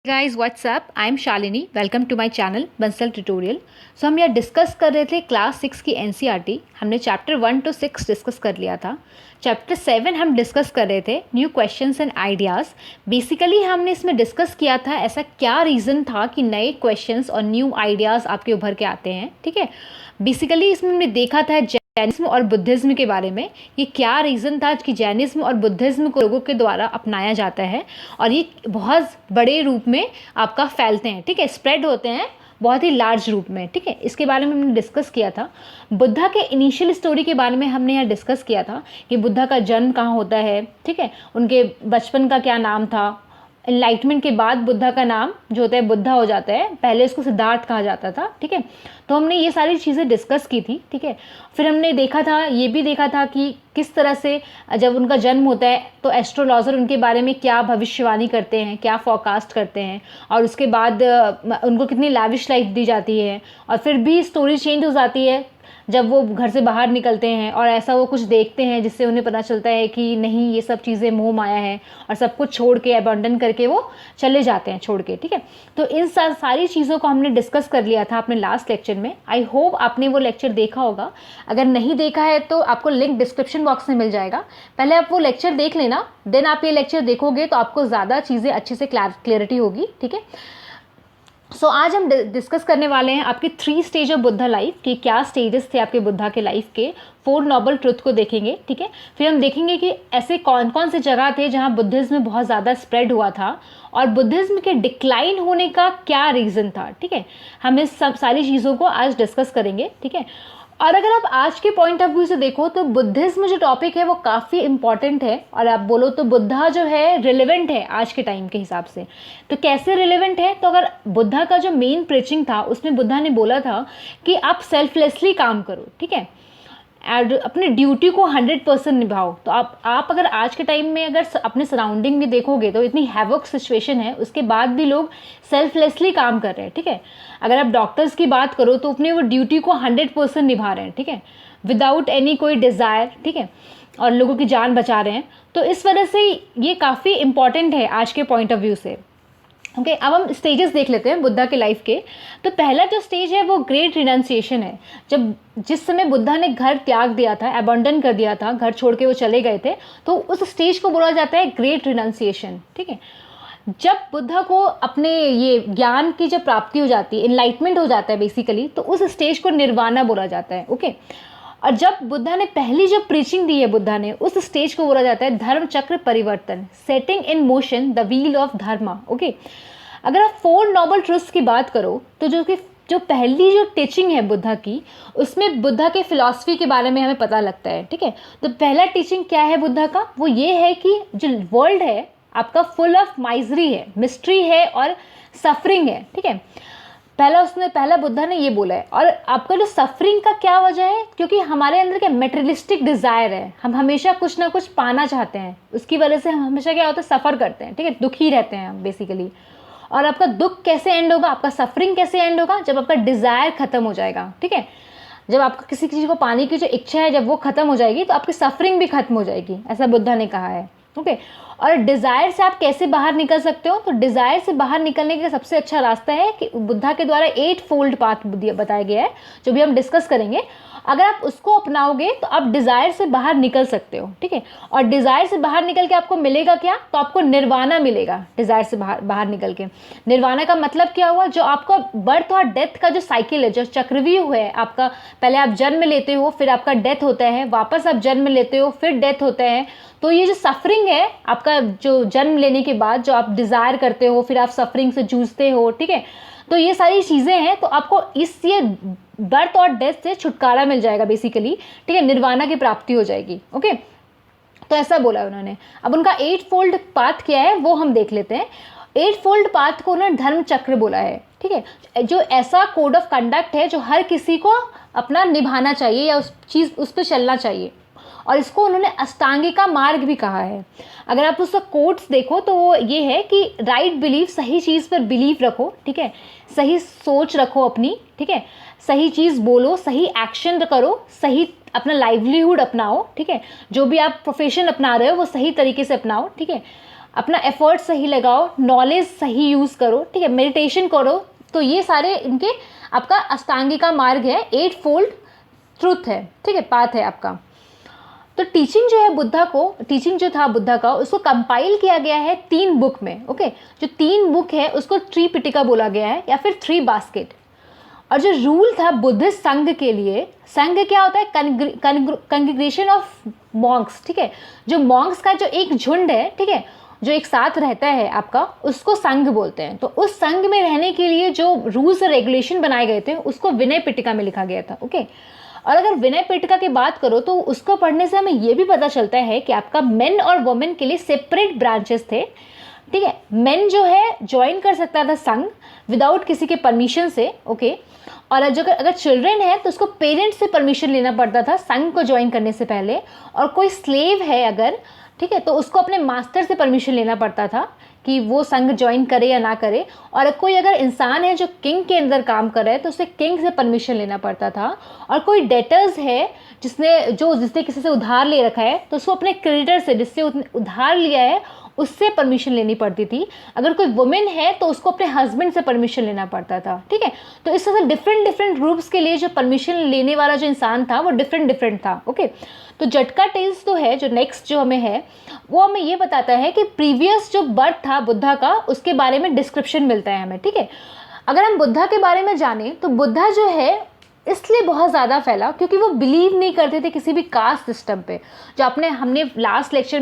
Guys what's up, I am Shalini. Welcome to my channel Bansal tutorial. So हम यहाँ discuss कर रहे थे क्लास 6 की एनसीईआरटी। हमने चैप्टर 1 to 6 डिस्कस कर लिया था। चैप्टर 7 हम डिस्कस कर रहे थे new questions and ideas. Basically हमने इसमें डिस्कस किया था ऐसा क्या रीज़न था कि नए क्वेश्चंस और न्यू आइडियाज़ आपके उभर के आते हैं। ठीक है, बेसिकली इसमें हमने देखा था जैनिज्म और बुद्धिज़्म के बारे में। ये क्या रीज़न था कि जैनिज्म और बुद्धिज़्म को लोगों के द्वारा अपनाया जाता है और ये बहुत बड़े रूप में आपका फैलते हैं। ठीक है, स्प्रेड होते हैं बहुत ही लार्ज रूप में। ठीक है, इसके बारे में हमने डिस्कस किया था। बुद्धा के इनिशियल स्टोरी के बारे में हमने यहाँ डिस्कस किया था कि बुद्धा का जन्म कहाँ होता है। ठीक है, उनके बचपन का क्या नाम था। एनलाइटमेंट के बाद बुद्धा का नाम जो होता है बुद्धा हो जाता है, पहले उसको सिद्धार्थ कहा जाता था। ठीक है, तो हमने ये सारी चीज़ें डिस्कस की थी। ठीक है, फिर हमने देखा था, ये भी देखा था कि किस तरह से जब उनका जन्म होता है तो एस्ट्रोलॉजर उनके बारे में क्या भविष्यवाणी करते हैं, क्या फोरकास्ट करते हैं, और उसके बाद उनको कितनी लाविश लाइफ दी जाती है। और फिर भी स्टोरी चेंज हो जाती है जब वो घर से बाहर निकलते हैं और ऐसा वो कुछ देखते हैं जिससे उन्हें पता चलता है कि नहीं, ये सब चीज़ें मोह माया है, और सब कुछ छोड़ के अबंडन करके वो चले जाते हैं छोड़ के। ठीक है, तो इन सारी चीज़ों को हमने डिस्कस कर लिया था अपने लास्ट लेक्चर में। आई होप आपने वो लेक्चर देखा होगा। अगर नहीं देखा है तो आपको लिंक डिस्क्रिप्शन बॉक्स में मिल जाएगा। पहले आप वो लेक्चर देख लेना, देन आप ये लेक्चर देखोगे तो आपको ज़्यादा चीज़ें अच्छे से क्लियरिटी होगी। ठीक है, सो आज हम डिस्कस करने वाले हैं आपके 3 स्टेज ऑफ बुद्धा लाइफ कि क्या स्टेजेस थे आपके बुद्धा के लाइफ के। 4 नोबल ट्रुथ को देखेंगे। ठीक है, फिर हम देखेंगे कि ऐसे कौन कौन से जगह थे जहां बुद्धिज्म बहुत ज़्यादा स्प्रेड हुआ था और बुद्धिज्म के डिक्लाइन होने का क्या रीज़न था। ठीक है, हम इस सब सारी चीज़ों को आज डिस्कस करेंगे। ठीक है, और अगर आप आज के पॉइंट ऑफ व्यू से देखो तो बुद्धिज्म जो टॉपिक है वो काफ़ी इंपॉर्टेंट है, और आप बोलो तो बुद्धा जो है रिलेवेंट है आज के टाइम के हिसाब से। तो कैसे रिलेवेंट है, तो अगर बुद्धा का जो मेन प्रीचिंग था उसमें बुद्धा ने बोला था कि आप सेल्फलेसली काम करो। ठीक है, एंड अपनी ड्यूटी को 100% निभाओ। तो आप अगर आज के टाइम में अगर अपने सराउंडिंग में देखोगे तो इतनी हैवक सिचुएशन है, उसके बाद भी लोग सेल्फलेसली काम कर रहे हैं। ठीक है, अगर आप डॉक्टर्स की बात करो तो अपने वो ड्यूटी को 100% निभा रहे हैं। ठीक है, विदाउट एनी कोई डिज़ायर। ठीक है, और लोगों की जान बचा रहे हैं। तो इस वजह से ये काफ़ी इंपॉर्टेंट है आज के पॉइंट ऑफ व्यू से। ओके, अब हम स्टेजेस देख लेते हैं बुद्धा के लाइफ के। तो पहला जो स्टेज है वो ग्रेट रिनाउंसिएशन है। जिस समय बुद्धा ने घर त्याग दिया था, अबंडन कर दिया था, घर छोड़ के वो चले गए थे, तो उस स्टेज को बोला जाता है ग्रेट रिनाउंसिएशन। ठीक है, जब बुद्धा को अपने ये ज्ञान की जब प्राप्ति हो जाती है, एनलाइटमेंट हो जाता है बेसिकली, तो उस स्टेज को निर्वाणा बोला जाता है। ओके, और जब बुद्धा ने पहली जो प्रीचिंग दी है बुद्धा ने, उस स्टेज को बोला जाता है धर्म चक्र परिवर्तन, setting in motion the wheel of Dharma. Okay, अगर आप 4 नोबल ट्रुथ्स की बात करो तो जो पहली जो टीचिंग है बुद्धा की, उसमें बुद्धा के फिलॉसफी के बारे में हमें पता लगता है। ठीक है, तो पहला टीचिंग क्या है बुद्धा का, वो ये है कि जो वर्ल्ड है आपका फुल ऑफ माइजरी है, मिस्ट्री है और सफरिंग है। ठीक है, पहला बुद्धा ने ये बोला है। और आपका जो सफरिंग का क्या वजह है, क्योंकि हमारे अंदर क्या मेटेरियलिस्टिक डिज़ायर है, हम हमेशा कुछ ना कुछ पाना चाहते हैं, उसकी वजह से हम हमेशा क्या होता है, सफ़र करते हैं। ठीक है, दुखी रहते हैं हम बेसिकली। और आपका दुख कैसे एंड होगा, आपका सफरिंग कैसे एंड होगा, जब आपका डिज़ायर खत्म हो जाएगा। ठीक है, जब आपका किसी चीज़ को पाने की जो इच्छा है जब वो खत्म हो जाएगी तो आपकी सफरिंग भी खत्म हो जाएगी, ऐसा बुद्धा ने कहा है। ओके, और डिज़ायर से आप कैसे बाहर निकल सकते हो, तो डिज़ायर से बाहर निकलने का सबसे अच्छा रास्ता है कि बुद्धा के द्वारा 8 फोल्ड पाथ बताया गया है, जो भी हम डिस्कस करेंगे। अगर आप उसको अपनाओगे तो आप डिज़ायर से बाहर निकल सकते हो। ठीक है, और डिज़ायर से बाहर निकल के आपको मिलेगा क्या, तो आपको निर्वाणा मिलेगा। डिज़ायर से बाहर निकल के निर्वाणा का मतलब क्या हुआ, जो आपका बर्थ और डेथ का जो साइकिल है, जो चक्रव्यूह है आपका, पहले आप जन्म लेते हो, फिर आपका डेथ होता है, वापस आप जन्म लेते हो, फिर डेथ होता है। तो ये जो सफरिंग है आपका, जो जन्म लेने के बाद जो आप डिज़ायर करते हो, फिर आप सफरिंग से जूझते हो। ठीक है, तो ये सारी चीज़ें हैं, तो आपको ये बर्थ और डेथ से छुटकारा मिल जाएगा बेसिकली। ठीक है, निर्वाणा की प्राप्ति हो जाएगी। ओके, तो ऐसा बोला है उन्होंने। अब उनका 8 फोल्ड पाथ क्या है वो हम देख लेते हैं। 8 फोल्ड पाथ को उन्होंने धर्म चक्र बोला है। ठीक है, जो ऐसा कोड ऑफ कंडक्ट है जो हर किसी को अपना निभाना चाहिए या उस पर चलना चाहिए, और इसको उन्होंने अष्टांगिका मार्ग भी कहा है। अगर आप उसका कोट्स देखो तो वो ये है कि राइट बिलीफ, सही चीज़ पर बिलीफ रखो। ठीक है, सही सोच रखो अपनी। ठीक है, सही चीज़ बोलो, सही एक्शन करो, सही अपना लाइवलीहुड अपनाओ। ठीक है, जो भी आप प्रोफेशन अपना रहे हो वो सही तरीके से अपनाओ। ठीक है, अपना एफर्ट सही लगाओ, नॉलेज सही यूज़ करो, ठीक है, मेडिटेशन करो। तो ये सारे इनके आपका अष्टांगिका मार्ग है, 8 फोल्ड ट्रुथ है, ठीक है, पाथ है आपका। तो टीचिंग जो है बुद्धा को, टीचिंग जो था बुद्धा का, उसको कंपाइल किया गया है 3 बुक में। ओके, जो 3 बुक है उसको त्रिपिटका बोला गया है या फिर 3 बास्केट। और जो रूल था बुद्धिस्ट संघ के लिए, संघ क्या होता है, कंग्रीगेशन ऑफ मॉन्क्स, ठीक है, जो मॉन्क्स का जो एक झुंड है, ठीक है, जो एक साथ रहता है आपका, उसको संघ बोलते हैं। तो उस संघ में रहने के लिए जो रूल्स और रेगुलेशन बनाए गए थे उसको विनय पिटका में लिखा गया था। ओके, और अगर विनय पिटका की बात करो तो उसको पढ़ने से हमें ये भी पता चलता है कि आपका मेन और वुमेन के लिए सेपरेट ब्रांचेस थे, ठीक है। मेन जो है ज्वाइन कर सकता था संघ विदाउट किसी के परमिशन से, ओके। और अगर चिल्ड्रन है तो उसको पेरेंट्स से परमिशन लेना पड़ता था संघ को ज्वाइन करने से पहले। और कोई स्लेव है अगर, ठीक है, तो उसको अपने मास्टर से परमिशन लेना पड़ता था कि वो संघ ज्वाइन करे या ना करे। और कोई अगर इंसान है जो किंग के अंदर काम कर रहा है तो उसे किंग से परमिशन लेना पड़ता था। और कोई डेटर्स है जिसने किसी से उधार ले रखा है तो उसको अपने क्रेडिटर से, जिससे उधार लिया है, उससे परमिशन लेनी पड़ती थी। अगर कोई वुमेन है तो उसको अपने हस्बैंड से परमिशन लेना पड़ता था, ठीक है। तो इस तरह से डिफरेंट ग्रुप्स के लिए जो परमिशन लेने वाला जो इंसान था वो डिफरेंट था, ओके। तो झटका टेल्स तो है जो नेक्स्ट जो हमें है, वो हमें ये बताता है कि प्रीवियस जो बर्थ था बुद्धा का, उसके बारे में डिस्क्रिप्शन मिलता है हमें, ठीक है। अगर हम बुद्धा के बारे में जाने तो बुद्धा जो है इसलिए बहुत ज़्यादा फैला क्योंकि वो बिलीव नहीं करते थे किसी भी कास्ट सिस्टम पे। जो हमने लास्ट लेक्चर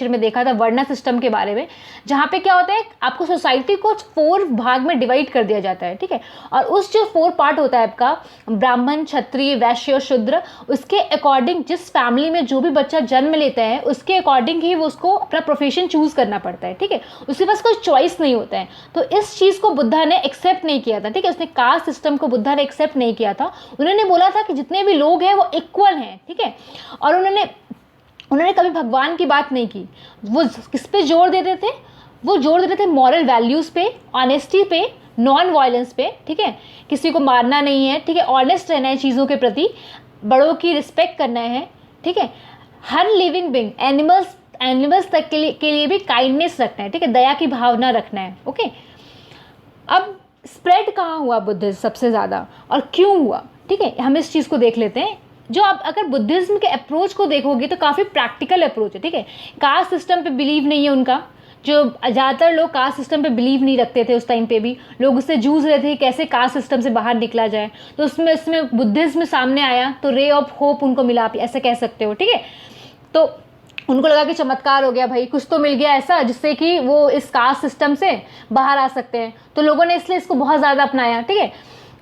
में देखा था वर्ण सिस्टम के बारे में, जहाँ पे क्या होता है, आपको सोसाइटी को 4 भाग में डिवाइड कर दिया जाता है, ठीक है। और उस जो 4 पार्ट होता है आपका, ब्राह्मण, क्षत्रिय, वैश्य और शूद्र, उसके अकॉर्डिंग जिस फैमिली में जो भी बच्चा जन्म लेता है उसके अकॉर्डिंग ही वो उसको अपना प्रोफेशन चूज करना पड़ता है, ठीक है। उसके पास कोई चॉइस नहीं होता है। तो इस चीज़ को बुद्धा ने एक्सेप्ट नहीं किया था, ठीक है। उसने कास्ट सिस्टम को बुद्धा ने एक्सेप्ट नहीं किया था। उन्होंने बोला था कि जितने भी लोग हैं वो इक्वल हैं, ठीक है। और उन्होंने कभी भगवान की बात नहीं की। वो किस पे जोर देते थे, वो जोर देते थे मॉरल वैल्यूज पे, ऑनेस्टी पे, नॉन वायलेंस पे, ठीक है। किसी को मारना नहीं है, ठीक है, ऑनेस्ट रहना है चीज़ों के प्रति, बड़ों की रिस्पेक्ट करना है, ठीक है। हर लिविंग बीइंग, एनिमल्स तक के लिए भी काइंडनेस रखना है, ठीक है, दया की भावना रखना है, ओके। अब स्प्रेड कहाँ हुआ बुद्धिज्म सबसे ज़्यादा और क्यों हुआ, ठीक है, हम इस चीज़ को देख लेते हैं। जो आप अगर बुद्धिज्म के अप्रोच को देखोगे तो काफ़ी प्रैक्टिकल अप्रोच है, ठीक है। कास्ट सिस्टम पे बिलीव नहीं है उनका। जो ज़्यादातर लोग कास्ट सिस्टम पे बिलीव नहीं रखते थे उस टाइम पे भी, लोग उससे जूझ रहे थे कैसे कास्ट सिस्टम से बाहर निकला जाए। तो इसमें बुद्धिज्म सामने आया तो रे ऑफ होप उनको मिला, आप ऐसे कह सकते हो, ठीक है। तो उनको लगा कि चमत्कार हो गया भाई, कुछ तो मिल गया ऐसा जिससे कि वो इस कास्ट सिस्टम से बाहर आ सकते हैं। तो लोगों ने इसलिए इसको बहुत ज़्यादा अपनाया, ठीक है।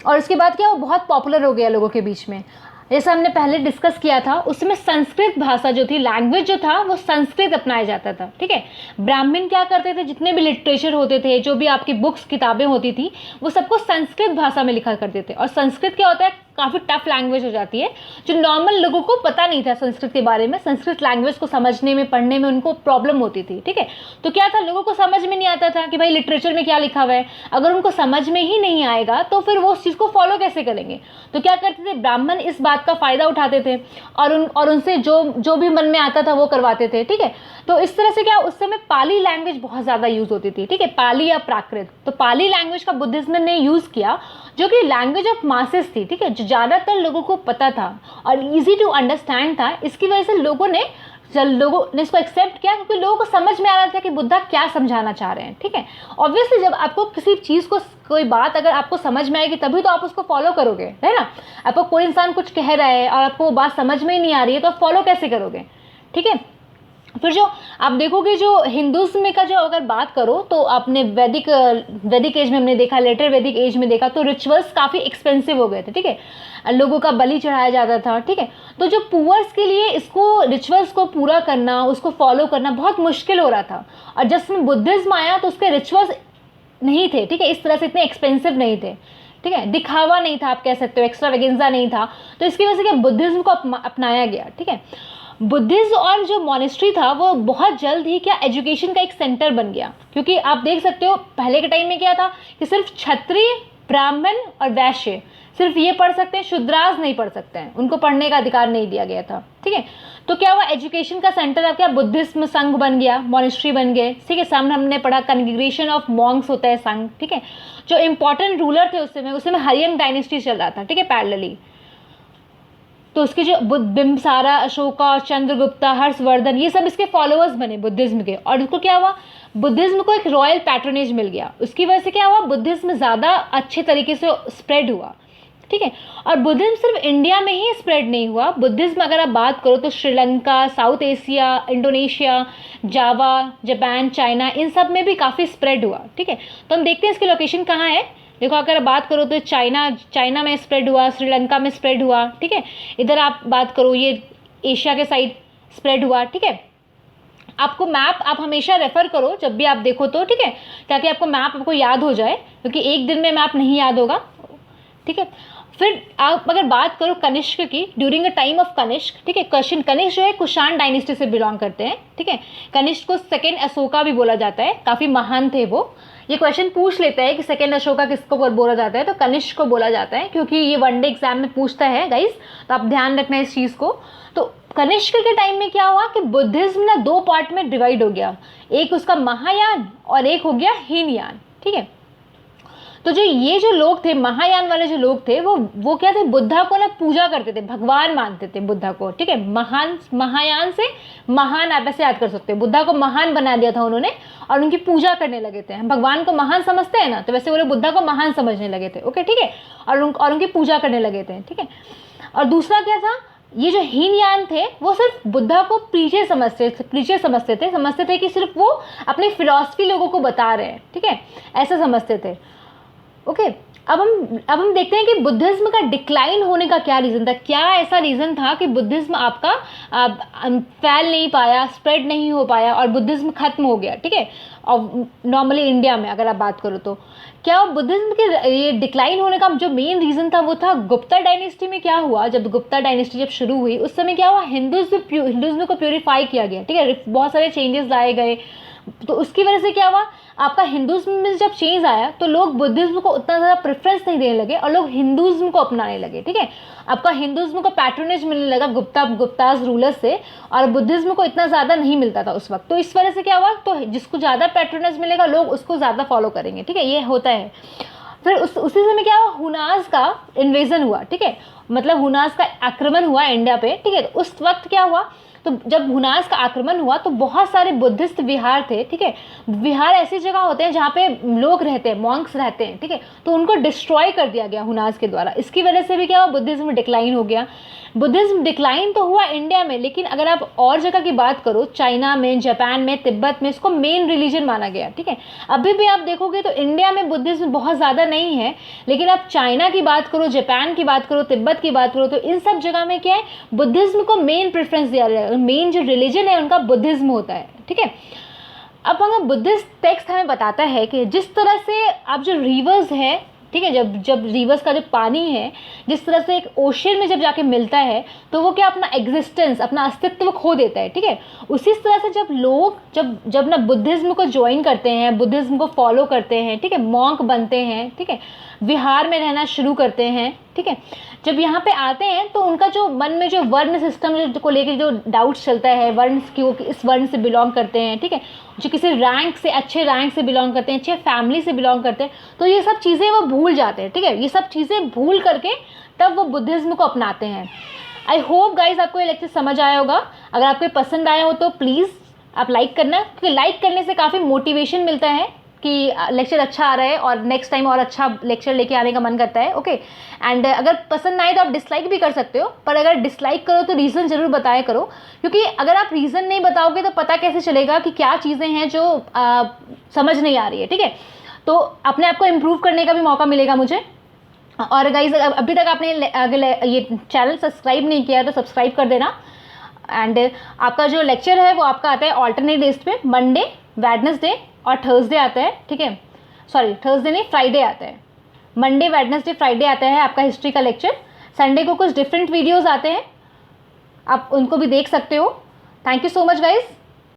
और उसके बाद क्या, वो बहुत पॉपुलर हो गया लोगों के बीच में। जैसा हमने पहले डिस्कस किया था, उसमें संस्कृत भाषा जो थी, लैंग्वेज जो था, वो संस्कृत अपनाया जाता था, ठीक है। ब्राह्मण क्या करते थे, जितने भी लिटरेचर होते थे, जो भी आपकी बुक्स किताबें होती थी, वो सबको संस्कृत भाषा में लिखा करते थे। और संस्कृत क्या होता है, काफ़ी टफ लैंग्वेज हो जाती है, जो नॉर्मल लोगों को पता नहीं था संस्कृत के बारे में। संस्कृत लैंग्वेज को समझने में, पढ़ने में उनको प्रॉब्लम होती थी, ठीक है। तो क्या था, लोगों को समझ में नहीं आता था कि भाई लिटरेचर में क्या लिखा हुआ है। अगर उनको समझ में ही नहीं आएगा तो फिर वो उस चीज़ को फॉलो कैसे करेंगे। तो क्या करते थे, ब्राह्मण इस बात का फ़ायदा उठाते थे और उनसे जो भी मन में आता था वो करवाते थे, ठीक है। तो इस तरह से क्या, उस समय पाली लैंग्वेज बहुत ज़्यादा यूज़ होती थी, ठीक है, पाली या प्राकृत। तो पाली लैंग्वेज का बुद्धिज्म ने यूज़ किया, जो कि लैंग्वेज ऑफ मासेस थी, ठीक है, जो ज़्यादातर लोगों को पता था और इजी टू अंडरस्टैंड था। इसकी वजह से लोगों ने इसको एक्सेप्ट किया क्योंकि लोगों को समझ में आ रहा था कि बुद्धा क्या समझाना चाह रहे हैं, ठीक है। ऑब्वियसली जब आपको किसी चीज़ को, कोई बात अगर आपको समझ में आएगी तभी तो आप उसको फॉलो करोगे, है ना। आपको कोई इंसान कुछ कह रहा है और आपको वो बात समझ में ही नहीं आ रही है तो आप फॉलो कैसे करोगे, ठीक है। फिर जो आप देखोगे, जो हिंदुज़्म में का जो अगर बात करो तो आपने वैदिक एज में हमने देखा, लेटर वैदिक एज में देखा, तो रिचुअल्स काफ़ी एक्सपेंसिव हो गए थे, ठीक है। लोगों का बलि चढ़ाया जाता था, ठीक है। तो जो पुअर्स के लिए इसको रिचुअल्स को पूरा करना, उसको फॉलो करना बहुत मुश्किल हो रहा था। और जब बुद्धिज्म आया तो उसके रिचुअल्स नहीं थे, ठीक है, इस तरह से इतने एक्सपेंसिव नहीं थे, ठीक है, दिखावा नहीं था, आप कह सकते हो, एक्स्ट्रावेगेंजा नहीं था। तो इसकी वजह से क्या, बुद्धिज्म को अपनाया गया, ठीक है। बुद्धिज्म और जो मॉनेस्ट्री था वो बहुत जल्द ही क्या, एजुकेशन का एक सेंटर बन गया। क्योंकि आप देख सकते हो पहले के टाइम में क्या था कि सिर्फ क्षत्रिय ब्राह्मण और वैश्य सिर्फ ये पढ़ सकते हैं, शूद्रास नहीं पढ़ सकते हैं, उनको पढ़ने का अधिकार नहीं दिया गया था। ठीक है, तो क्या हुआ, एजुकेशन का सेंटर अब क्या बुद्धिज्म संघ बन गया, मॉनेस्ट्री बन गए। ठीक है, सामने हमने पढ़ा कन्ग्रीगेशन ऑफ मॉन्क्स होता है संघ। ठीक है, जो इंपॉर्टेंट रूलर थे उस समय हरियन डायनेस्टी चल रहा था। ठीक है, पैरेलली तो उसके जो बिम्बिसारा, अशोका, चंद्रगुप्ता, हर्षवर्धन, ये सब इसके फॉलोअर्स बने बुद्धिज्म के। और इसको क्या हुआ, बुद्धिज्म को एक रॉयल पैट्रोनेज मिल गया। उसकी वजह से क्या हुआ, बुद्धिज्म ज़्यादा अच्छे तरीके से स्प्रेड हुआ। ठीक है, और बुद्धिज्म सिर्फ इंडिया में ही स्प्रेड नहीं हुआ। बुद्धिज्म अगर आप बात करो तो श्रीलंका, साउथ एशिया, इंडोनेशिया, जावा, जापान, चाइना, इन सब में भी काफ़ी स्प्रेड हुआ। ठीक है, तो हम देखते हैं इसकी लोकेशन कहाँ है। देखो, अगर बात करो तो चाइना में स्प्रेड हुआ, श्रीलंका में स्प्रेड हुआ। ठीक है, इधर आप बात करो ये एशिया के साइड स्प्रेड हुआ। ठीक है, आपको मैप आप हमेशा रेफर करो जब भी आप देखो तो। ठीक है, ताकि आपको मैप आपको याद हो जाए, क्योंकि एक दिन में मैप नहीं याद होगा। ठीक है, फिर आप अगर बात करो कनिष्क की, during a time of Kanishka. ठीक है, कनिष्क जो है कुषाण डायनेस्टी से बिलोंग करते हैं। ठीक है, कनिष्क को सेकेंड अशोका भी बोला जाता है, काफ़ी महान थे वो। ये क्वेश्चन पूछ लेता है कि सेकेंड अशोका किसको बोला जाता है, तो कनिष्क को बोला जाता है, क्योंकि ये वनडे एग्जाम में पूछता है गाइस, तो आप ध्यान रखना इस चीज़ को। तो कनिष्क के टाइम में क्या हुआ कि बुद्धिज्म ना दो पार्ट में डिवाइड हो गया, एक उसका महायान और एक हो गया हीनयान। ठीक है, तो जो ये जो लोग थे, महायान वाले जो लोग थे, वो क्या थे, बुद्धा को ना पूजा करते थे, भगवान मानते थे बुद्धा को। ठीक है, महायान से महान आप ऐसे याद कर सकते हो, बुद्धा को महान बना दिया था उन्होंने और उनकी पूजा करने लगे थे। हम भगवान को महान समझते हैं ना, तो वैसे वो लोग बुद्धा को महान समझने लगे थे। ओके, ठीक है, और उनकी पूजा करने लगे थे। ठीक है, और दूसरा क्या था, ये जो हीनयान थे वो सिर्फ बुद्धा को प्रीचर समझते थे कि सिर्फ वो अपनी फिलॉसफी लोगों को बता रहे हैं। ठीक है, ऐसा समझते थे। ओके, अब हम देखते हैं कि बुद्धिज्म का डिक्लाइन होने का क्या रीज़न था। क्या ऐसा रीज़न था कि बुद्धिज्म आपका फैल नहीं पाया, स्प्रेड नहीं हो पाया और बुद्धिज्म खत्म हो गया। ठीक है, और नॉर्मली इंडिया में अगर आप बात करो तो क्या बुद्धिज्म के ये डिक्लाइन होने का जो मेन रीज़न था वो था गुप्ता डायनेस्टी में क्या हुआ। जब गुप्ता डायनेस्टी जब शुरू हुई उस समय क्या हुआ, हिंदुज़्म को प्योरीफाई किया गया। ठीक है, बहुत सारे चेंजेस लाए गए, तो उसकी वजह से क्या हुआ, आपका हिंदुज़्म में जब चेंज आया तो लोग बुद्धिज्म को उतना ज़्यादा प्रेफरेंस नहीं देने लगे और लोग हिंदुज़्म को अपनाने लगे। ठीक है, आपका हिंदुज़्म को पैट्रोनेज मिलने लगा गुप्ताज रूलर से, और बुद्धिज्म को इतना ज़्यादा नहीं मिलता था उस वक्त। तो इस वजह से क्या हुआ, तो जिसको ज़्यादा पैट्रोनेज मिलेगा लोग उसको ज़्यादा फॉलो करेंगे। ठीक है, ये होता है। फिर उसी समय क्या हुआ, हुनाज का इन्वेजन हुआ। ठीक है, मतलब हुनाज का आक्रमण हुआ इंडिया पे। ठीक है, उस वक्त क्या हुआ, तो जब हुनाज का आक्रमण हुआ तो बहुत सारे बुद्धिस्ट विहार थे। ठीक है, विहार ऐसी जगह होते हैं जहाँ पे लोग रहते हैं, मॉन्क्स रहते हैं। ठीक है, तो उनको डिस्ट्रॉय कर दिया गया हुनाज के द्वारा। इसकी वजह से भी क्या हुआ, बुद्धिज्म डिक्लाइन हो गया। बुद्धिज्म डिक्लाइन तो हुआ इंडिया में, लेकिन अगर आप और जगह की बात करो, चाइना में, जापान में, तिब्बत में, इसको मेन रिलीजन माना गया। ठीक है, अभी भी आप देखोगे तो इंडिया में बुद्धिज्म बहुत ज़्यादा नहीं है, लेकिन आप चाइना की बात करो, जापान की बात करो, तिब्बत की बात करो, तो इन सब जगह में क्या है, बुद्धिज्म को मेन प्रेफरेंस दिया जाएगा। मेन जो रिलीजन है उनका बुद्धिज्म होता है। ठीक है, अब अगर बुद्धिस्ट टेक्स्ट हमें बताता है कि जिस तरह से आप जो रिवर्स है, ठीक है, जब रिवर्स का जो पानी है जिस तरह से एक ओशन में जब जाके मिलता है तो वो क्या अपना एग्जिस्टेंस, अपना अस्तित्व खो देता है। ठीक है, उसी तरह से जब लोग जब ना बुद्धिज्म को ज्वाइन करते हैं, बुद्धिज्म को फॉलो करते हैं, ठीक है, मॉन्क बनते हैं, ठीक है, विहार में रहना शुरू करते हैं। ठीक है, जब यहाँ पे आते हैं तो उनका जो मन में जो वर्ण सिस्टम को लेकर जो डाउट्स चलता है, वर्ण क्यों इस वर्ण से बिलोंग करते हैं, ठीक है, जो किसी रैंक से, अच्छे रैंक से बिलोंग करते हैं, अच्छे फैमिली से बिलोंग करते हैं, तो ये सब चीज़ें वो भूल जाते हैं। ठीक है, ये सब चीज़ें भूल करके तब वो बुद्धिज्म को अपनाते हैं। आई होप गाइज आपको ये लेक्चर समझ आया होगा। अगर आपको पसंद आया हो तो प्लीज़ आप लाइक करना, क्योंकि लाइक करने से काफ़ी मोटिवेशन मिलता है कि लेक्चर अच्छा आ रहा है और नेक्स्ट टाइम और अच्छा लेक्चर लेके आने का मन करता है। ओके, एंड अगर पसंद ना आए तो आप डिसलाइक भी कर सकते हो, पर अगर डिसलाइक करो तो रीज़न ज़रूर बताया करो, क्योंकि अगर आप रीज़न नहीं बताओगे तो पता कैसे चलेगा कि क्या चीज़ें हैं जो समझ नहीं आ रही है। ठीक है, तो अपने आप को इम्प्रूव करने का भी मौका मिलेगा मुझे। और गाइज अभी तक आपने ये चैनल सब्सक्राइब नहीं किया तो सब्सक्राइब कर देना। एंड आपका जो लेक्चर है वो आपका आता है ऑल्टरनेट डेज पे, मंडे, वेडनेसडे और थर्सडे आता है। ठीक है, सॉरी थर्सडे नहीं, फ्राइडे आता है। मंडे, वेडनेसडे, फ्राइडे आता है आपका हिस्ट्री का लेक्चर। संडे को कुछ डिफरेंट वीडियोस आते हैं, आप उनको भी देख सकते हो। Thank you so much guys.